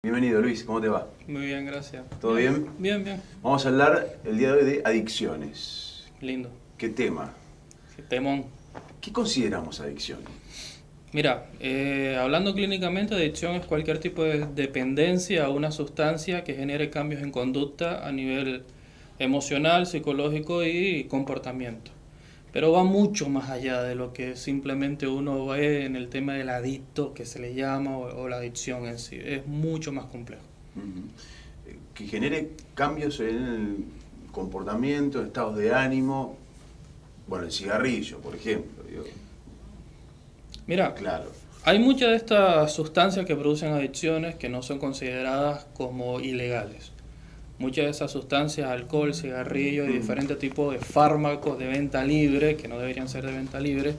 Bienvenido Luis, ¿cómo te va? Muy bien, gracias. ¿Todo bien? Bien, bien. Vamos a hablar el día de hoy de adicciones. Lindo. ¿Qué tema? Qué temón. ¿Qué consideramos adicción? Mira, hablando clínicamente, adicción es cualquier tipo de dependencia a una sustancia que genere cambios en conducta a nivel emocional, psicológico y comportamiento. Pero va mucho más allá de lo que simplemente uno ve en el tema del adicto, que se le llama, o la adicción en sí. Es mucho más complejo. Que genere cambios en el comportamiento, en estados de ánimo. Bueno, el cigarrillo, por ejemplo. Mira, Claro. hay muchas de estas sustancias que producen adicciones que no son consideradas como ilegales. Muchas de esas sustancias, alcohol, cigarrillo y diferentes tipos de fármacos de venta libre, que no deberían ser de venta libre,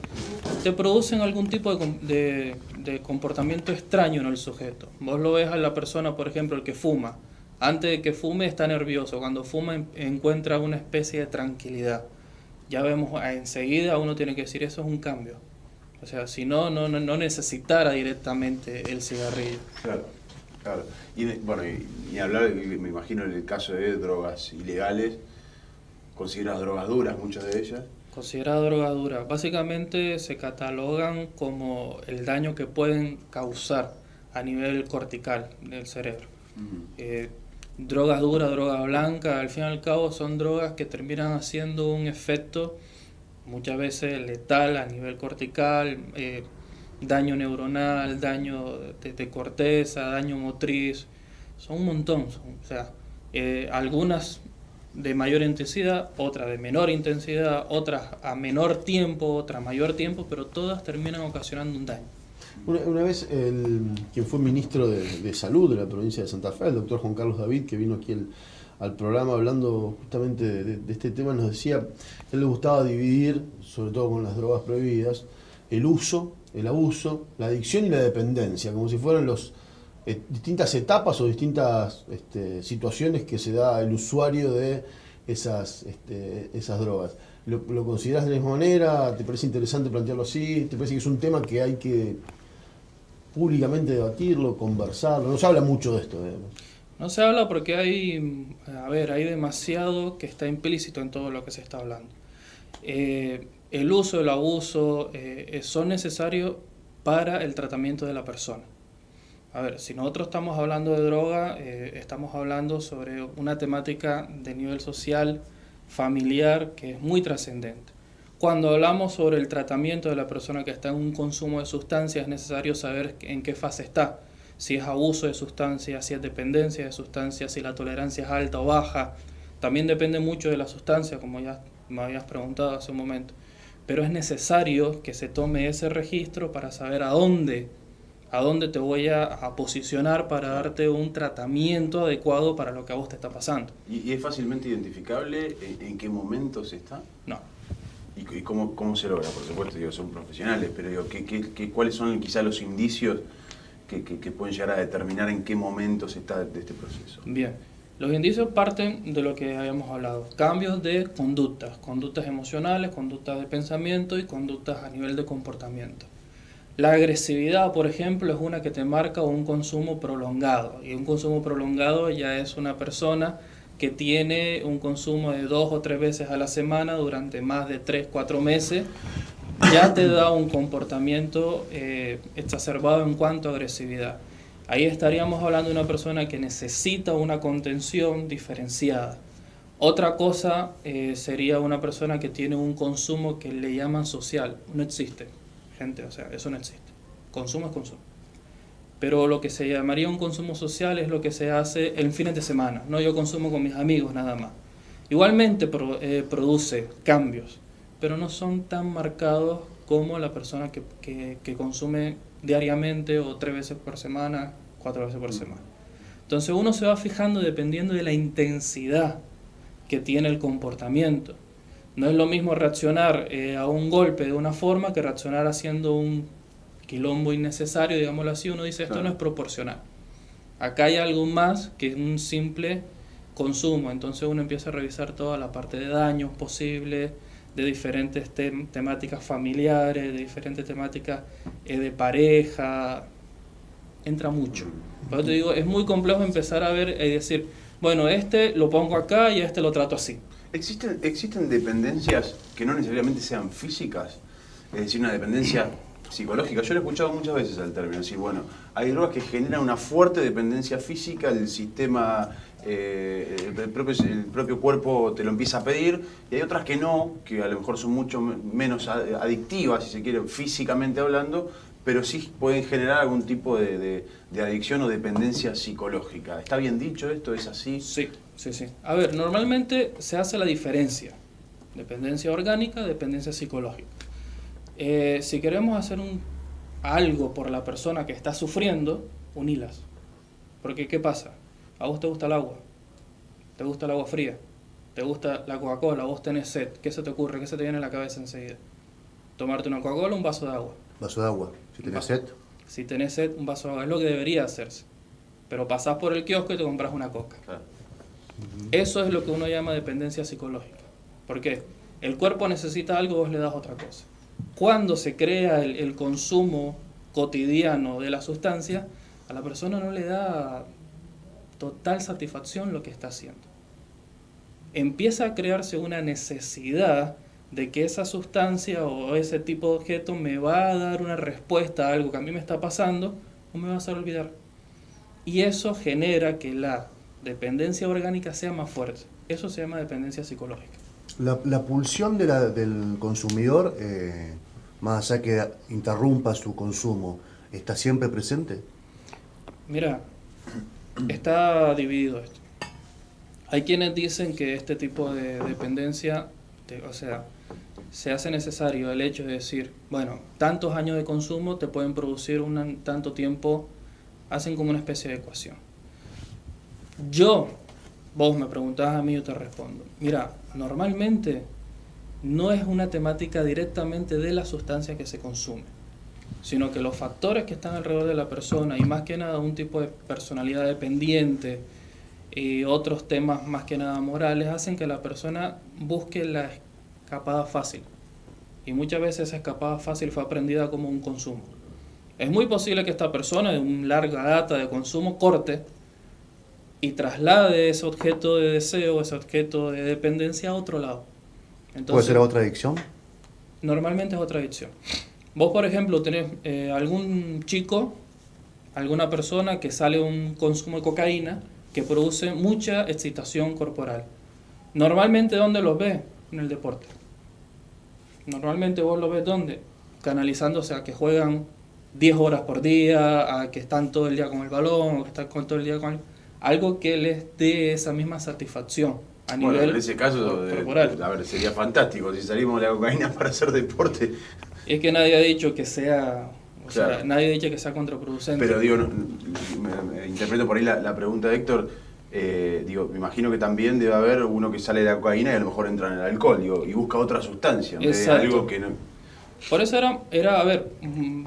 te producen algún tipo de comportamiento extraño en el sujeto. Vos lo ves a la persona, por ejemplo, el que fuma. Antes de que fume está nervioso. Cuando fuma encuentra una especie de tranquilidad. Ya vemos enseguida, uno tiene que decir, eso es un cambio. O sea, si no necesitara directamente el cigarrillo. Claro, claro. Bueno, y hablar, me imagino en el caso de drogas ilegales, consideras drogas duras, muchas de ellas. Considerada droga dura. Básicamente se catalogan como el daño que pueden causar a nivel cortical del cerebro. Drogas duras, droga blanca, al fin y al cabo son drogas que terminan haciendo un efecto muchas veces letal a nivel cortical, daño neuronal, daño de corteza, daño motriz, son un montón, o sea, algunas de mayor intensidad, otras de menor intensidad, otras a menor tiempo, otras a mayor tiempo, pero todas terminan ocasionando un daño. Una vez quien fue ministro de Salud de la provincia de Santa Fe, el doctor Juan Carlos David, que vino aquí al programa hablando justamente de este tema, nos decía que a él le gustaba dividir, sobre todo con las drogas prohibidas, el uso, el abuso, la adicción y la dependencia, como si fueran distintas etapas o distintas situaciones que se da el usuario de esas drogas. ¿Lo consideras de la misma manera? ¿Te parece interesante plantearlo así? ¿Te parece que es un tema que hay que públicamente debatirlo, conversarlo? No se habla mucho de esto, digamos. No se habla porque hay demasiado que está implícito en todo lo que se está hablando. El uso, el abuso son necesarios para el tratamiento de la persona. A ver, si nosotros estamos hablando de droga, estamos hablando sobre una temática de nivel social, familiar, que es muy trascendente. Cuando hablamos sobre el tratamiento de la persona que está en un consumo de sustancias, es necesario saber en qué fase está. Si es abuso de sustancias, si es dependencia de sustancias, si la tolerancia es alta o baja. También depende mucho de la sustancia, como ya me habías preguntado hace un momento. Pero es necesario que se tome ese registro para saber a dónde te voy a posicionar para darte un tratamiento adecuado para lo que a vos te está pasando. ¿Y es fácilmente identificable en qué momentos está? No. ¿Y cómo se logra? Por supuesto, son profesionales, pero ¿cuáles son quizá los indicios que pueden llegar a determinar en qué momentos está de este proceso? Bien, los indicios parten de lo que habíamos hablado, cambios de conductas emocionales, conductas de pensamiento y conductas a nivel de comportamiento. La agresividad, por ejemplo, es una que te marca un consumo prolongado, y un consumo prolongado ya es una persona que tiene un consumo de 2 o 3 veces a la semana durante más de 3, 4 meses, ya te da un comportamiento exacerbado en cuanto a agresividad. Ahí estaríamos hablando de una persona que necesita una contención diferenciada. Otra cosa sería una persona que tiene un consumo que le llaman social. No existe, gente, o sea, eso no existe. Consumo es consumo. Pero lo que se llamaría un consumo social es lo que se hace en fines de semana. No, yo consumo con mis amigos nada más. Igualmente produce cambios, pero no son tan marcados como la persona que consume diariamente o 3 veces por semana, 4 veces por semana. Entonces uno se va fijando dependiendo de la intensidad que tiene el comportamiento. No es lo mismo reaccionar a un golpe de una forma que reaccionar haciendo un quilombo innecesario, digámoslo así. Uno dice, esto no es proporcional. Acá hay algo más que un simple consumo. Entonces uno empieza a revisar toda la parte de daños posibles, de diferentes temáticas familiares, de diferentes temáticas de pareja, entra mucho. Por eso te digo, es muy complejo empezar a ver y decir, bueno, este lo pongo acá y este lo trato así. ¿Existen dependencias que no necesariamente sean físicas? Es decir, una dependencia psicológica. Yo lo he escuchado muchas veces al término. Es decir, bueno, hay drogas que generan una fuerte dependencia física, el sistema, el propio cuerpo te lo empieza a pedir, y hay otras que no, que a lo mejor son mucho menos adictivas, si se quiere, físicamente hablando, pero sí pueden generar algún tipo de adicción o dependencia psicológica. ¿Está bien dicho esto? ¿Es así? Sí. A ver, normalmente se hace la diferencia. Dependencia orgánica, dependencia psicológica. Si queremos hacer algo por la persona que está sufriendo, unilas. Porque ¿qué pasa? A vos te gusta el agua. Te gusta el agua fría. Te gusta la Coca-Cola. Vos tenés sed. ¿Qué se te ocurre? ¿Qué se te viene a la cabeza enseguida? Tomarte una Coca-Cola o un vaso de agua. Vaso de agua. Si tenés sed. Si tenés sed, un vaso de agua. Es lo que debería hacerse. Pero pasás por el kiosco y te compras una Coca. Claro. Eso es lo que uno llama dependencia psicológica. ¿Por qué? El cuerpo necesita algo, vos le das otra cosa. Cuando se crea el consumo cotidiano de la sustancia, a la persona no le da total satisfacción lo que está haciendo. Empieza a crearse una necesidad de que esa sustancia o ese tipo de objeto me va a dar una respuesta a algo que a mí me está pasando o me va a hacer olvidar. Y eso genera que la dependencia orgánica sea más fuerte. Eso se llama dependencia psicológica. La pulsión del consumidor, más allá que interrumpa su consumo, ¿está siempre presente? Mira, está dividido esto. Hay quienes dicen que este tipo de dependencia, se hace necesario el hecho de decir, bueno, tantos años de consumo te pueden producir tanto tiempo, hacen como una especie de ecuación. Vos me preguntás a mí, yo te respondo. Mira, normalmente no es una temática directamente de la sustancia que se consume, sino que los factores que están alrededor de la persona y más que nada un tipo de personalidad dependiente y otros temas más que nada morales hacen que la persona busque la escapada fácil. Y muchas veces esa escapada fácil fue aprendida como un consumo. Es muy posible que esta persona de una larga data de consumo corte y traslade ese objeto de deseo, ese objeto de dependencia a otro lado. Entonces, ¿puede ser otra adicción? Normalmente es otra adicción. Vos, por ejemplo, tenés algún chico, alguna persona que sale un consumo de cocaína que produce mucha excitación corporal. Normalmente, ¿dónde los ves? En el deporte. Normalmente vos los ves ¿dónde? Canalizándose a que juegan 10 horas por día, a que están todo el día con el balón, o que están todo el día con algo que les dé esa misma satisfacción a nivel en ese caso, corporal. A ver, sería fantástico si salimos de la cocaína para hacer deporte. Es que nadie ha dicho que sea, Claro. nadie ha dicho que sea contraproducente. Pero digo, me interpreto por ahí la pregunta de Héctor. Me imagino que también debe haber uno que sale de la cocaína y a lo mejor entra en el alcohol, y busca otra sustancia, en vez de algo que no. Por eso a ver,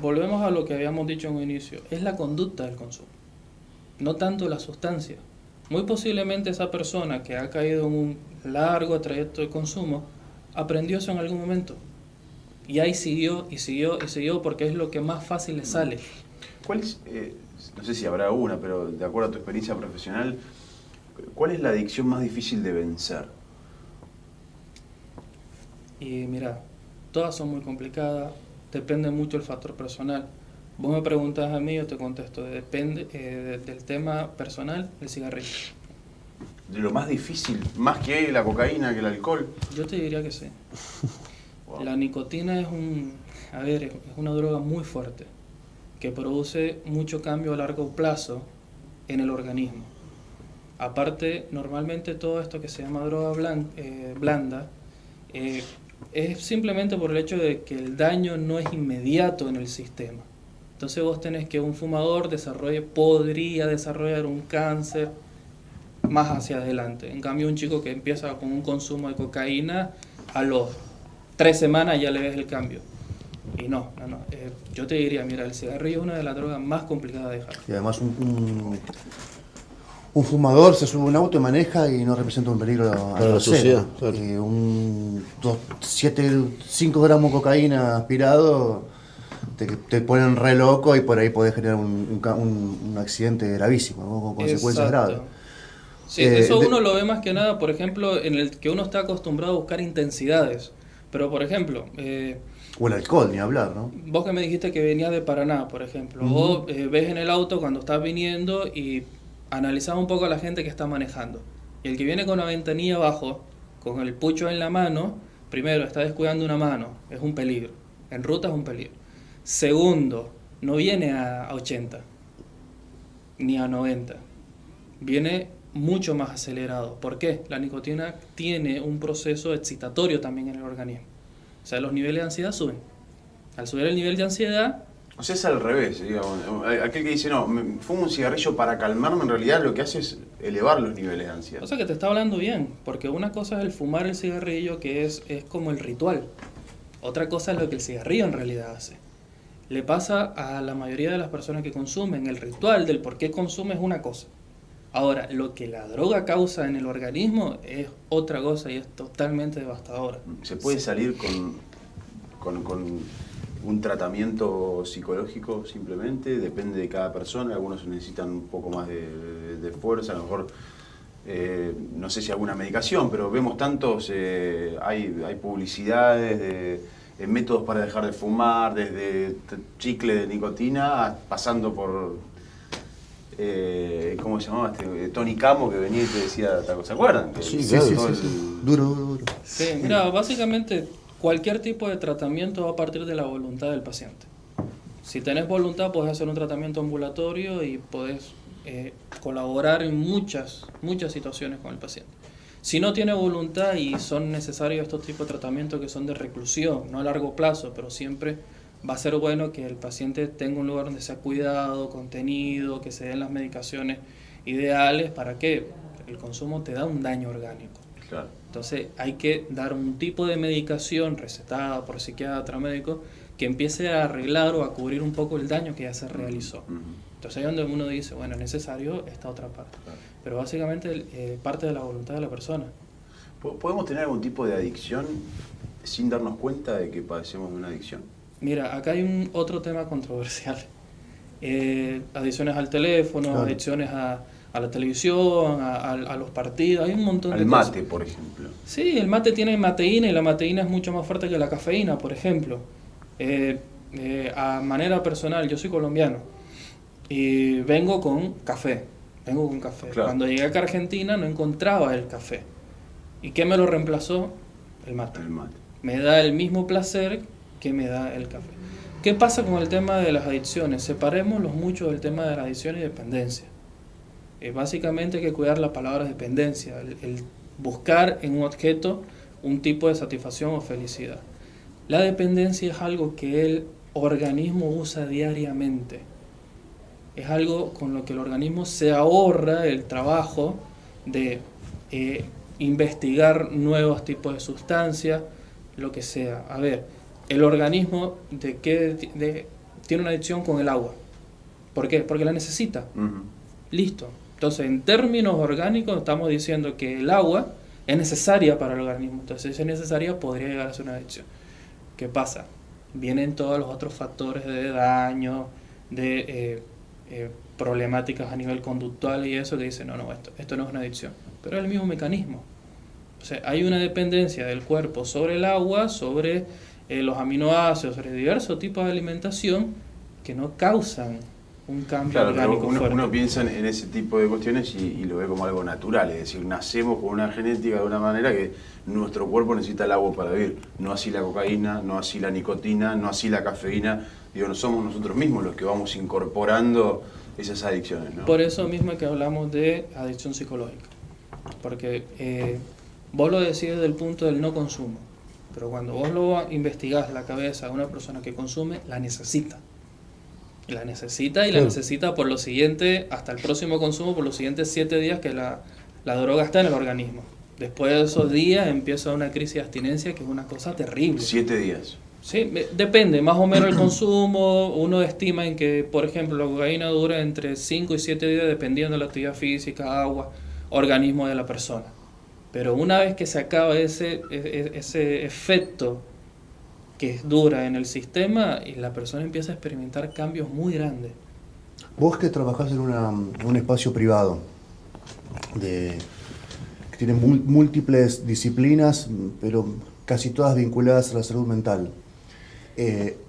volvemos a lo que habíamos dicho en un inicio, es la conducta del consumo, no tanto la sustancia. Muy posiblemente esa persona que ha caído en un largo trayecto de consumo, aprendió eso en algún momento, y ahí siguió, porque es lo que más fácil le sale. ¿Cuál es, no sé si habrá una, pero de acuerdo a tu experiencia profesional, cuál es la adicción más difícil de vencer? Y mira, todas son muy complicadas, depende mucho del factor personal. Vos me preguntas a mí, yo te contesto, depende del tema personal, el cigarrillo. ¿De lo más difícil, más que la cocaína, que el alcohol? Yo te diría que sí. Wow. La nicotina es una droga muy fuerte, que produce mucho cambio a largo plazo en el organismo. Aparte, normalmente todo esto que se llama droga blanda, es simplemente por el hecho de que el daño no es inmediato en el sistema. Entonces vos tenés que un fumador podría desarrollar un cáncer más hacia adelante. En cambio, un chico que empieza con un consumo de cocaína, a los 3 semanas ya le ves el cambio. Y no. Yo te diría, mira, el cigarrillo es una de las drogas más complicadas de dejar. Y además un fumador se sube a un auto y maneja y no representa un peligro a para la sociedad. Claro. 5 gramos de cocaína aspirado te ponen re loco y por ahí podés generar un accidente gravísimo, ¿no? Con consecuencias Exacto. graves. Sí, eso uno lo ve más que nada, por ejemplo, en el que uno está acostumbrado a buscar intensidades. Pero, por ejemplo, O el alcohol, ni hablar, ¿no? vos que me dijiste que venías de Paraná, por ejemplo, vos ves en el auto cuando estás viniendo y analizás un poco a la gente que está manejando. Y el que viene con la ventanilla abajo, con el pucho en la mano, primero, está descuidando una mano, es un peligro. En ruta es un peligro. Segundo, no viene a 80, ni a 90. Viene mucho más acelerado. ¿Por qué? La nicotina tiene un proceso excitatorio también en el organismo. O sea, los niveles de ansiedad suben. Al subir el nivel de ansiedad, O sea, es al revés, digamos. Aquel que dice, no, me fumo un cigarrillo para calmarme, en realidad lo que hace es elevar los niveles de ansiedad. o sea que te está hablando bien, porque una cosa es el fumar el cigarrillo, que es como el ritual. Otra cosa es lo que el cigarrillo en realidad hace. Le pasa a la mayoría de las personas que consumen. El ritual del por qué consume es una cosa. Ahora, lo que la droga causa en el organismo es otra cosa y es totalmente devastadora. ¿Se puede salir con un tratamiento psicológico simplemente? Depende de cada persona. Algunos necesitan un poco más de fuerza, a lo mejor, no sé si alguna medicación, pero vemos tantos, hay publicidades de métodos para dejar de fumar, desde chicle de nicotina, pasando por... ¿cómo se llamaba? Tony Camo, que venía y te decía tal cosa. ¿Se acuerdan? Sí, Que claro, todo sí. Duro. Sí, mira, básicamente cualquier tipo de tratamiento va a partir de la voluntad del paciente. Si tenés voluntad, podés hacer un tratamiento ambulatorio y podés colaborar en muchas situaciones con el paciente. Si no tiene voluntad y son necesarios estos tipos de tratamientos que son de reclusión, no a largo plazo, pero siempre va a ser bueno que el paciente tenga un lugar donde sea cuidado, contenido, que se den las medicaciones ideales para que el consumo te da un daño orgánico. Claro. Entonces hay que dar un tipo de medicación recetada por psiquiatra médico que empiece a arreglar o a cubrir un poco el daño que ya se realizó. Entonces ahí es donde uno dice, bueno, es necesario esta otra parte. Claro. Pero básicamente parte de la voluntad de la persona. ¿Podemos tener algún tipo de adicción sin darnos cuenta de que padecemos de una adicción? Mira, acá hay otro tema controversial. Adicciones al teléfono, Claro. adicciones a la televisión, a los partidos, hay un montón de Al cosas. mate, por ejemplo. Sí, el mate tiene mateína y la mateína es mucho más fuerte que la cafeína, por ejemplo. A manera personal, yo soy colombiano y vengo con café. Claro. Cuando llegué acá a Argentina no encontraba el café. ¿Y qué me lo reemplazó? El mate. El mate. Me da el mismo placer que me da el café. ¿Qué pasa con el tema de las adicciones? Separémoslos mucho del tema de la adicción y dependencia. Básicamente hay que cuidar la palabra dependencia, el buscar en un objeto un tipo de satisfacción o felicidad. La dependencia es algo que el organismo usa diariamente. Es algo con lo que el organismo se ahorra el trabajo de investigar nuevos tipos de sustancias, lo que sea. A ver, el organismo tiene una adicción con el agua. ¿Por qué? Porque la necesita. Listo. Entonces, en términos orgánicos, estamos diciendo que el agua es necesaria para el organismo. Entonces, si es necesaria, podría llegar a ser una adicción. ¿Qué pasa? Vienen todos los otros factores de daño, de problemáticas a nivel conductual y eso que dicen, no, esto no es una adicción. Pero es el mismo mecanismo. O sea, hay una dependencia del cuerpo sobre el agua, sobre los aminoácidos, sobre diversos tipos de alimentación que no causan un cambio Claro, pero orgánico fuerte. uno piensa en ese tipo de cuestiones y lo ve como algo natural, es decir, nacemos con una genética de una manera que nuestro cuerpo necesita el agua para vivir, no así la cocaína, no así la nicotina, no así la cafeína, digo, no somos nosotros mismos los que vamos incorporando esas adicciones, ¿no? Por eso mismo que hablamos de adicción psicológica, porque vos lo decís desde el punto del no consumo, pero cuando vos lo investigás la cabeza de una persona que consume, la necesita. La necesita y la necesita por lo siguiente, hasta el próximo consumo, por los siguientes 7 días que la droga está en el organismo. Después de esos días empieza una crisis de abstinencia que es una cosa terrible. 7 días. Sí, depende, más o menos el consumo. Uno estima en que, por ejemplo, la cocaína dura entre 5 y 7 días dependiendo de la actividad física, agua, organismo de la persona. Pero una vez que se acaba ese efecto que dura en el sistema y la persona empieza a experimentar cambios muy grandes. Vos que trabajás en un espacio privado, que tiene múltiples disciplinas, pero casi todas vinculadas a la salud mental,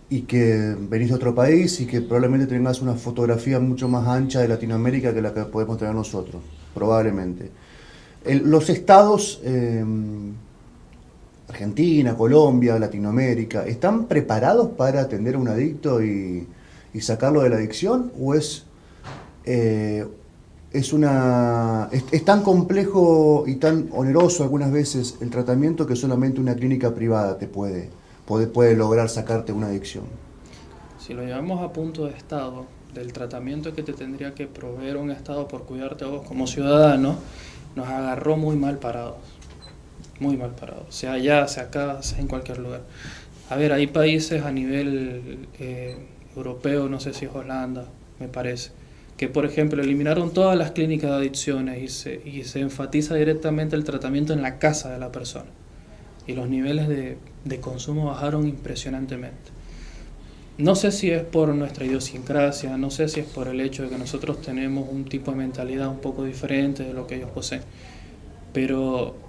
y que venís de otro país y que probablemente tengas una fotografía mucho más ancha de Latinoamérica que la que podemos tener nosotros, probablemente. Los estados, Argentina, Colombia, Latinoamérica, ¿están preparados para atender a un adicto y sacarlo de la adicción? ¿O es tan complejo y tan oneroso algunas veces el tratamiento que solamente una clínica privada te puede lograr sacarte una adicción? Si lo llevamos a punto de estado, del tratamiento que te tendría que proveer un estado por cuidarte a vos como ciudadano, nos agarró muy mal parados. Muy mal parados. Sea allá, sea acá, sea en cualquier lugar. A ver, hay países a nivel europeo, no sé si es Holanda, me parece, que por ejemplo eliminaron todas las clínicas de adicciones y se enfatiza directamente el tratamiento en la casa de la persona. Y los niveles de consumo bajaron impresionantemente. No sé si es por nuestra idiosincrasia, no sé si es por el hecho de que nosotros tenemos un tipo de mentalidad un poco diferente de lo que ellos poseen, pero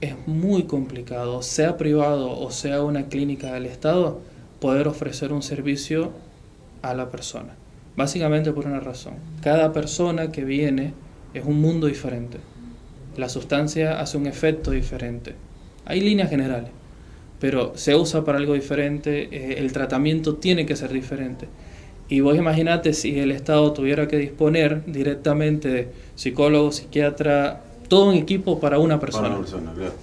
es muy complicado, sea privado o sea una clínica del Estado, poder ofrecer un servicio a la persona. Básicamente por una razón. Cada persona que viene es un mundo diferente. La sustancia hace un efecto diferente. Hay líneas generales, pero se usa para algo diferente, el tratamiento tiene que ser diferente. Y vos imaginate si el Estado tuviera que disponer directamente de psicólogo, psiquiatra, todo un equipo para una persona. Para una persona, claro.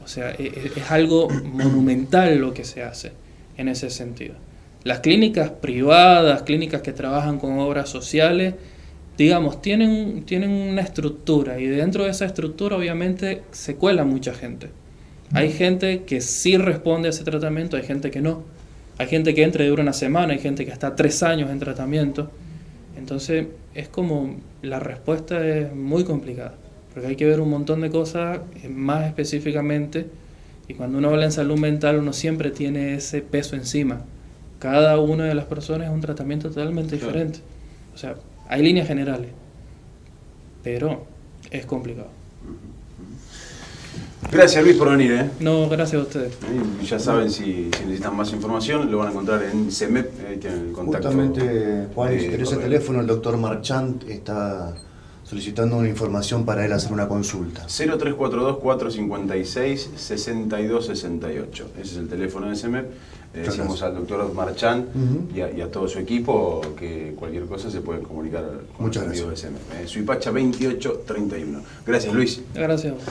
O sea, es algo monumental lo que se hace en ese sentido. Las clínicas privadas, clínicas que trabajan con obras sociales, digamos, tienen una estructura y dentro de esa estructura obviamente se cuela mucha gente. Hay gente que sí responde a ese tratamiento, hay gente que no. Hay gente que entra y dura una semana, hay gente que está 3 años en tratamiento. Entonces, es como la respuesta es muy complicada, porque hay que ver un montón de cosas más específicamente, y cuando uno habla en salud mental uno siempre tiene ese peso encima. Cada una de las personas es un tratamiento totalmente diferente. O sea, hay líneas generales, pero es complicado. Gracias Luis por venir. No, gracias a ustedes. Y ya saben, si necesitan más información, lo van a encontrar en CEMEP, ahí tienen el contacto. Justamente, Juan, si tenés el teléfono, el doctor Marchant está solicitando una información para él hacer una consulta. 0342-456-6268. Ese es el teléfono de CEMEP. Le decimos al doctor Marchant y a todo su equipo que cualquier cosa se pueden comunicar con los amigos de CEMEP. Suipacha 2831. Gracias Luis. Gracias a vos.